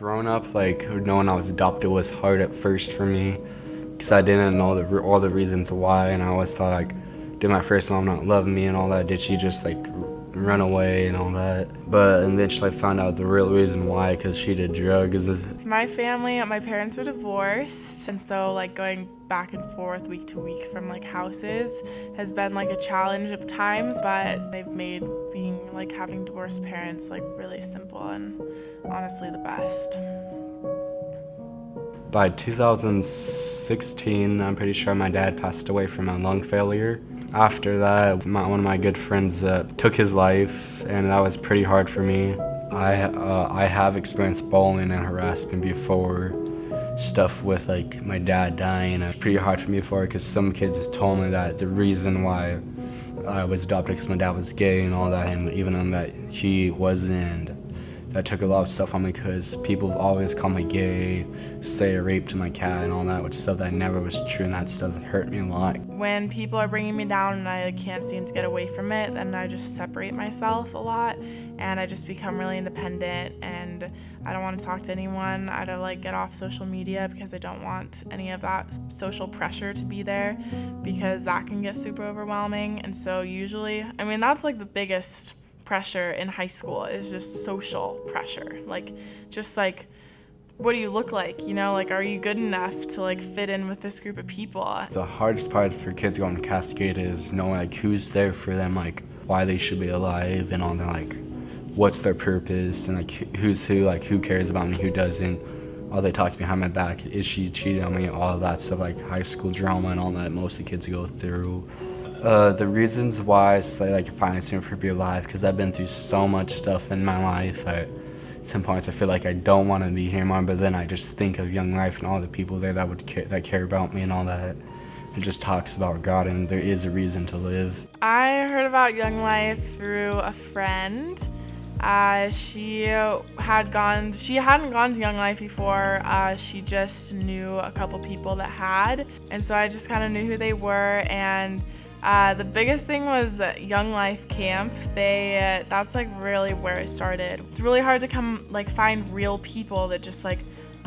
Growing up, like knowing I was adopted was hard at first for me because I didn't know all the reasons why, and I always thought like, did my first mom not love me and all that? Did she just like run away and all that? But eventually I found out the real reason why, because she did drugs. My family, my parents were divorced, and so like going back and forth week to week from like houses has been like a challenge at times, but they've made being like having divorced parents like really simple and honestly the best. By 2016, I'm pretty sure my dad passed away from a lung failure. After that, one of my good friends took his life, and that was pretty hard for me. I have experienced bullying and harassment before, stuff with like my dad dying. It was pretty hard for me before because some kids told me that the reason why I was adopted because my dad was gay and all that, and even on that he wasn't. That took a lot of stuff on me because people have always called me gay, say I raped my cat and all that, which stuff that never was true, and that stuff hurt me a lot. When people are bringing me down and I can't seem to get away from it, then I just separate myself a lot and I just become really independent, and I don't want to talk to anyone. I don't like get off social media because I don't want any of that social pressure to be there, because that can get super overwhelming. And so usually, I mean, that's like the biggest pressure in high school is just social pressure. Like, just like, what do you look like? You know, like, are you good enough to like fit in with this group of people? The hardest part for kids going to Cascade is knowing like who's there for them, like why they should be alive and all that, like what's their purpose, and like who's who, like who cares about me, who doesn't. All they talk behind my back, is she cheating on me, all of that stuff, like high school drama and all that most of the kids go through. The reasons why I say like finally seem to be alive, because I've been through so much stuff in my life that at some points I feel like I don't want to be here anymore, but then I just think of Young Life and all the people there that care about me and all that. It just talks about God, and there is a reason to live. I heard about Young Life through a friend. She hadn't gone to Young Life before. She just knew a couple people that had, and so I just kind of knew who they were. And the biggest thing was Young Life Camp. That's like really where it started. It's really hard to find real people that just like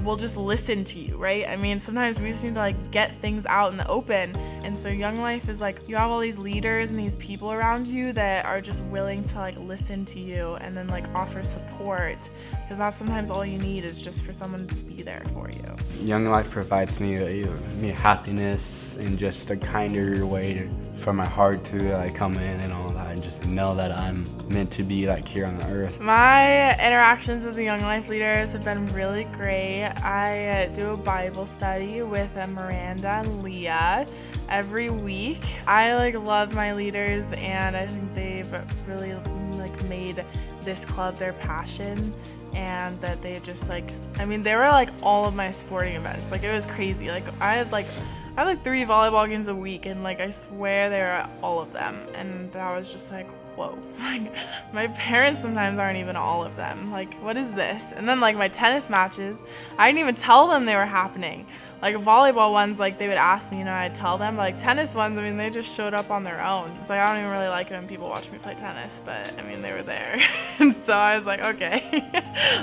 will just listen to you, right? I mean, sometimes we just need to like get things out in the open. And so Young Life is like, you have all these leaders and these people around you that are just willing to like listen to you and then like offer support, because that's sometimes all you need is just for someone to be there for you. Young Life provides me happiness and just a kinder way for my heart to like come in and all that, and just know that I'm meant to be like here on the earth. My interactions with the Young Life leaders have been really great. I do a Bible study with Miranda and Leah every week. I like love my leaders, and I think they've really like made this club their passion, and that they just like, I mean, they were like all of my sporting events. Like, it was crazy. Like I had 3 volleyball games a week, and like I swear they were at all of them, and I was just like, whoa. Like, my parents sometimes aren't even all of them. Like, what is this? And then like my tennis matches, I didn't even tell them they were happening. Like volleyball ones, like they would ask me, I'd tell them. But like tennis ones, I mean, they just showed up on their own. It's like, I don't even really like it when people watch me play tennis, but I mean, they were there. And so I was like, okay,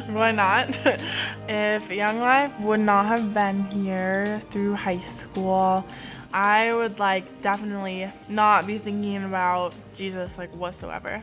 why not? If Young Life would not have been here through high school, I would like definitely not be thinking about Jesus like whatsoever.